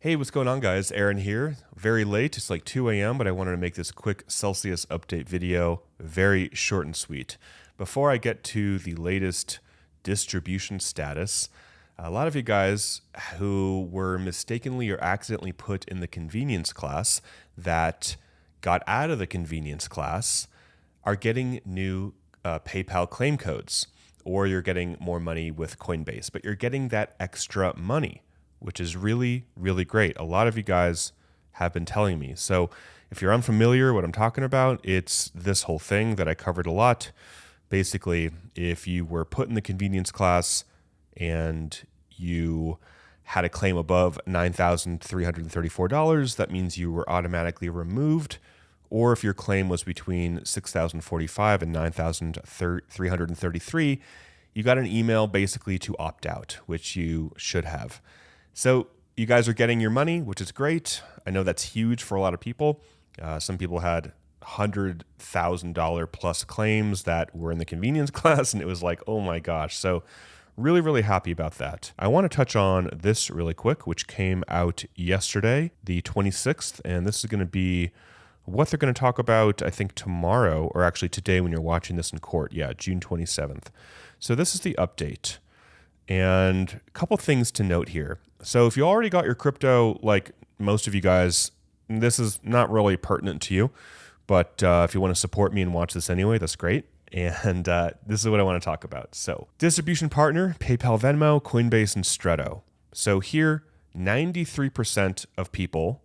Hey, what's going on, guys? Aaron here. Very late. It's like 2 a.m., but I wanted to make this quick Celsius update video, very short and sweet. Before I get to the latest distribution status, a lot of you guys who were mistakenly or accidentally put in the convenience class that got out of the convenience class are getting new PayPal claim codes, or you're getting more money with Coinbase, but you're getting that extra money, which is really, really great. A lot of you guys have been telling me. So if you're unfamiliar what I'm talking about, it's this whole thing that I covered a lot. Basically, if you were put in the convenience class and you had a claim above $9,334, that means you were automatically removed. Or if your claim was between $6,045 and $9,333, you got an email basically to opt out, which you should have. So you guys are getting your money, which is great. I know that's huge for a lot of people. Some people had $100,000 plus claims that were in the convenience class, and it was like, oh my gosh. So really, really happy about that. I want to touch on this really quick, which came out yesterday, the 26th, and this is going to be what they're going to talk about, I think, tomorrow, or actually today when you're watching this in court. Yeah, June 27th. So this is the update. And a couple things to note here. So if you already got your crypto, like most of you guys, this is not really pertinent to you, but if you want to support me and watch this anyway, that's great. And this is what I want to talk about. So distribution partner, PayPal, Venmo, Coinbase, and Stretto. So here, 93% of people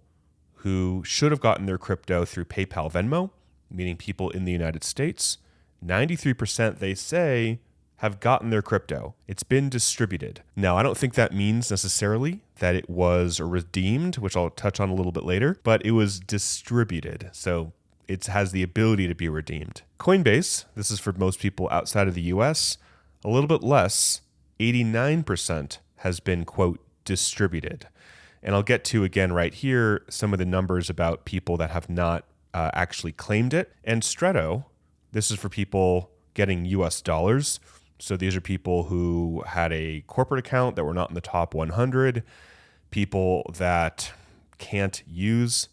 who should have gotten their crypto through PayPal, Venmo, meaning people in the United States, 93% they say have gotten their crypto. It's been distributed. Now, I don't think that means necessarily that it was redeemed, which I'll touch on a little bit later, but it was distributed. So it has the ability to be redeemed. Coinbase, this is for most people outside of the US, a little bit less, 89% has been, quote, distributed. And I'll get to, again, right here, some of the numbers about people that have not actually claimed it. And Stretto, this is for people getting US dollars. So these are people who had a corporate account that were not in the top 100, people that can't use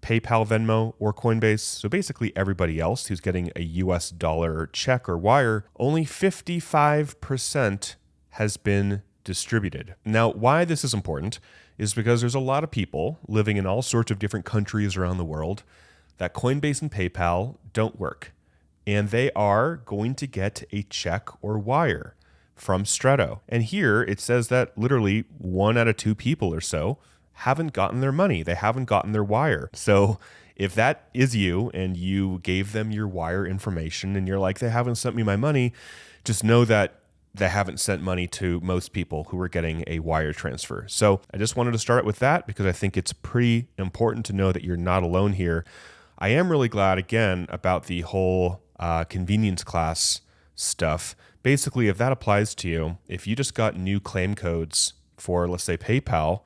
PayPal, Venmo, or Coinbase. So basically everybody else who's getting a US dollar check or wire, only 55% has been distributed. Now, why this is important is because there's a lot of people living in all sorts of different countries around the world that Coinbase and PayPal don't work. And they are going to get a check or wire from Stretto. And here it says that literally 1 out of 2 people or so haven't gotten their money. They haven't gotten their wire. So if that is you and you gave them your wire information and you're like, they haven't sent me my money, just know that they haven't sent money to most people who are getting a wire transfer. So I just wanted to start with that because I think it's pretty important to know that you're not alone here. I am really glad, again, about the whole convenience class stuff. Basically, if that applies to you, if you just got new claim codes for, let's say, PayPal,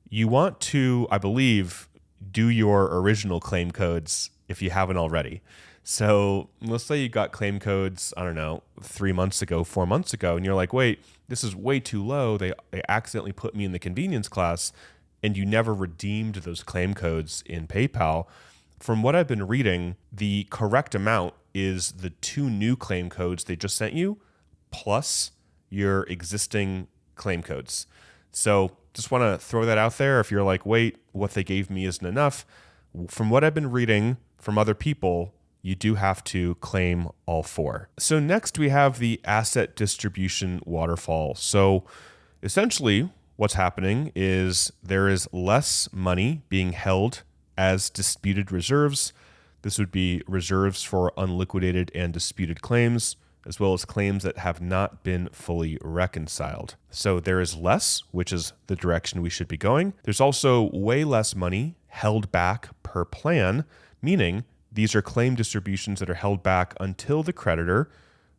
you want to, I believe, do your original claim codes if you haven't already. So let's say you got claim codes, I don't know, 3 months ago, 4 months ago, and you're like, wait, this is way too low. They accidentally put me in the convenience class, and you never redeemed those claim codes in PayPal. From what I've been reading, the correct amount is the 2 new claim codes they just sent you plus your existing claim codes. So just want to throw that out there. If you're like, wait, what they gave me isn't enough. From what I've been reading from other people, you do have to claim all 4. So next we have the asset distribution waterfall. So essentially what's happening is there is less money being held as disputed reserves. This would be reserves for unliquidated and disputed claims, as well as claims that have not been fully reconciled. So there is less, which is the direction we should be going. There's also way less money held back per plan, meaning these are claim distributions that are held back until the creditor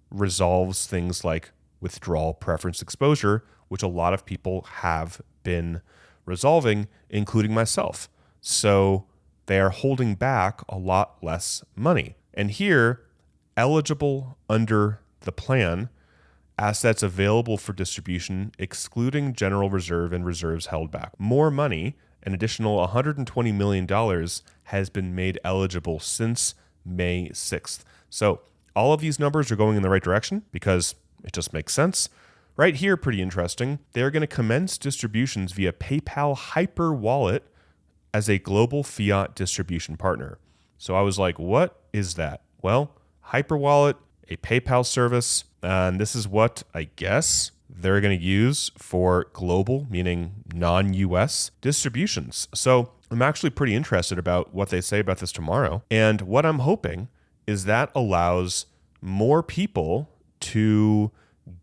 resolves things like withdrawal preference exposure, which a lot of people have been resolving, including myself. So they are holding back a lot less money. And here, eligible under the plan, assets available for distribution, excluding general reserve and reserves held back. More money An additional $120 million has been made eligible since May 6th. So all of these numbers are going in the right direction because it just makes sense. Right here, pretty interesting. They're going to commence distributions via PayPal HyperWallet as a global fiat distribution partner. So I was like, what is that? Well, HyperWallet, a PayPal service, and this is what I guess they're going to use for global, meaning non-US distributions. So I'm actually pretty interested about what they say about this tomorrow. And what I'm hoping is that allows more people to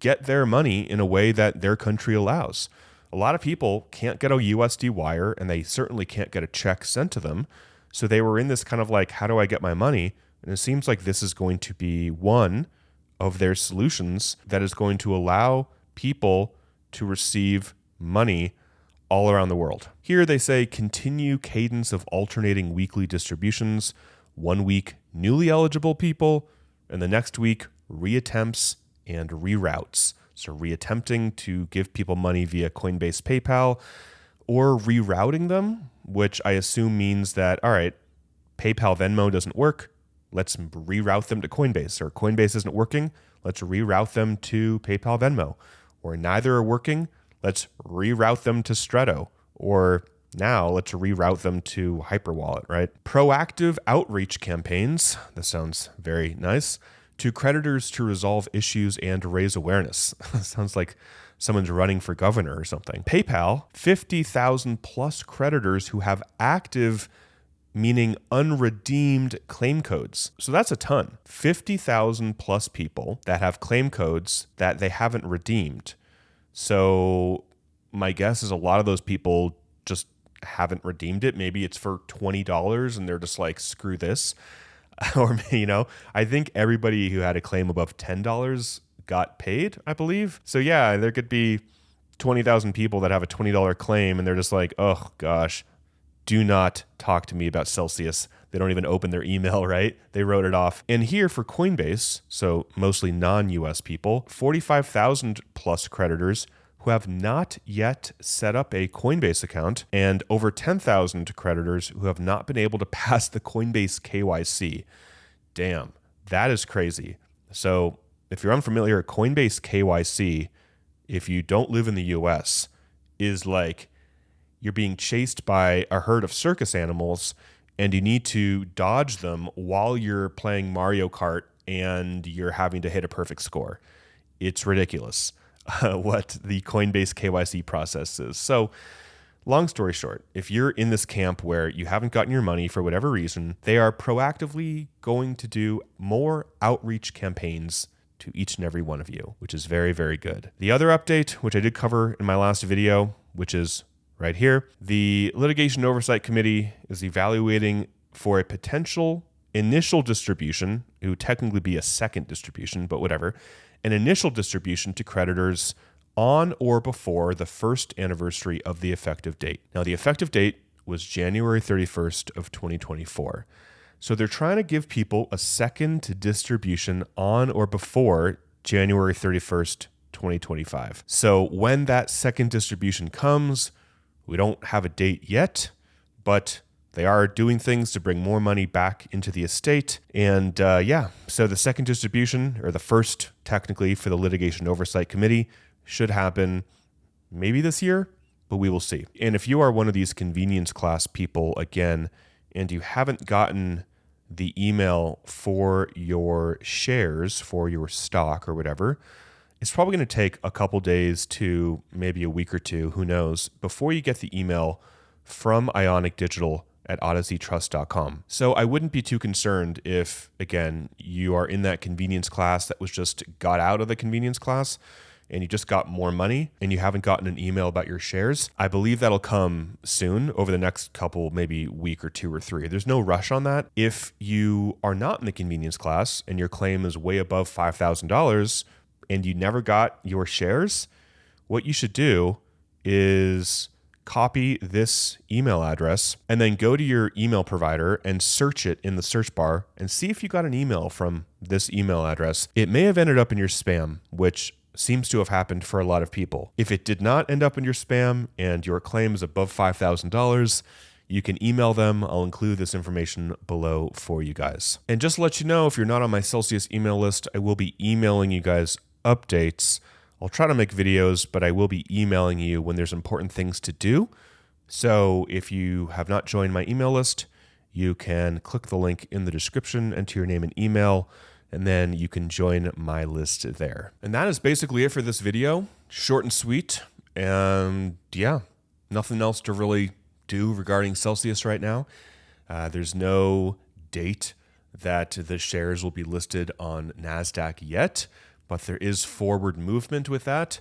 get their money in a way that their country allows. A lot of people can't get a USD wire, and they certainly can't get a check sent to them. So they were in this kind of like, how do I get my money? And it seems like this is going to be one of their solutions that is going to allow people to receive money all around the world. Here they say continue cadence of alternating weekly distributions. 1 week newly eligible people, and the next week reattempts and reroutes. So reattempting to give people money via Coinbase PayPal, or rerouting them, which I assume means that, all right, PayPal Venmo doesn't work. Let's reroute them to Coinbase. Or Coinbase isn't working. Let's reroute them to PayPal Venmo. Or neither are working. Let's reroute them to Stretto. Or now let's reroute them to HyperWallet, right? Proactive outreach campaigns. This sounds very nice. To creditors to resolve issues and raise awareness. Sounds like someone's running for governor or something. PayPal, 50,000 plus creditors who have active, meaning unredeemed claim codes. So that's a ton. 50,000 plus people that have claim codes that they haven't redeemed. So my guess is a lot of those people just haven't redeemed it. Maybe it's for $20 and they're just like, screw this. Or, I think everybody who had a claim above $10 got paid, I believe. So yeah, there could be 20,000 people that have a $20 claim and they're just like, oh gosh, do not talk to me about Celsius. They don't even open their email, right? They wrote it off. And here for Coinbase, so mostly non-US people, 45,000 plus creditors who have not yet set up a Coinbase account, and over 10,000 creditors who have not been able to pass the Coinbase KYC. Damn, that is crazy. So if you're unfamiliar, Coinbase KYC, if you don't live in the US, is like you're being chased by a herd of circus animals and you need to dodge them while you're playing Mario Kart and you're having to hit a perfect score. It's ridiculous. What the Coinbase KYC process is. So long story short, if you're in this camp where you haven't gotten your money for whatever reason, they are proactively going to do more outreach campaigns to each and every one of you, which is very, very good. The other update, which I did cover in my last video, which is right here, the Litigation Oversight Committee is evaluating for a potential initial distribution. It would technically be a second distribution, but whatever. An initial distribution to creditors on or before the first anniversary of the effective date. Now, the effective date was January 31st of 2024. So they're trying to give people a second distribution on or before January 31st, 2025. So when that second distribution comes, we don't have a date yet, but they are doing things to bring more money back into the estate. And so the second distribution, or the first technically for the Litigation Oversight Committee, should happen maybe this year, but we will see. And if you are one of these convenience class people, again, and you haven't gotten the email for your shares, for your stock or whatever, it's probably going to take a couple days to maybe a week or two, who knows, before you get the email from Ionic Digital at odysseytrust.com. So I wouldn't be too concerned if, again, you are in that convenience class that was just got out of the convenience class and you just got more money and you haven't gotten an email about your shares. I believe that'll come soon over the next couple, maybe week or two or three. There's no rush on that. If you are not in the convenience class and your claim is way above $5,000 and you never got your shares, what you should do is copy this email address and then go to your email provider and search it in the search bar and see if you got an email from this email address. It may have ended up in your spam, which seems to have happened for a lot of people. If it did not end up in your spam and your claim is above $5,000, you can email them. I'll include this information below for you guys. And just to let you know, if you're not on my Celsius email list, I will be emailing you guys updates. I'll try to make videos, but I will be emailing you when there's important things to do. So if you have not joined my email list, you can click the link in the description, enter your name and email, and then you can join my list there. And that is basically it for this video. Short and sweet. And yeah, nothing else to really do regarding Celsius right now. There's no date that the shares will be listed on NASDAQ yet, but there is forward movement with that.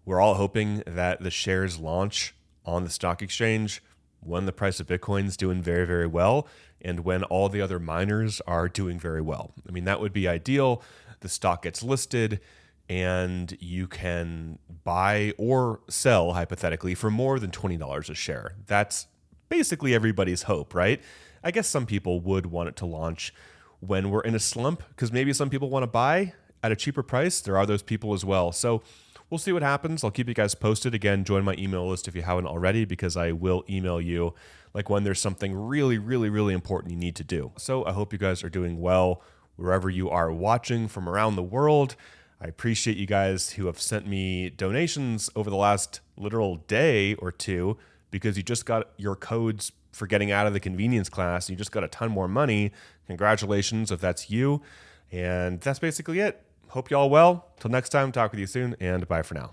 We're all hoping that the shares launch on the stock exchange when the price of Bitcoin is doing very, very well and when all the other miners are doing very well. I mean, that would be ideal. The stock gets listed and you can buy or sell, hypothetically, for more than $20 a share. That's basically everybody's hope, right? I guess some people would want it to launch when we're in a slump because maybe some people want to buy at a cheaper price. There are those people as well. So we'll see what happens. I'll keep you guys posted. Again, join my email list if you haven't already, because I will email you like when there's something really, really, really important you need to do. So I hope you guys are doing well wherever you are watching from around the world. I appreciate you guys who have sent me donations over the last literal day or two, because you just got your codes for getting out of the convenience class. You just got a ton more money. Congratulations if that's you. And that's basically it. Hope you all well. Till next time, talk with you soon, and bye for now.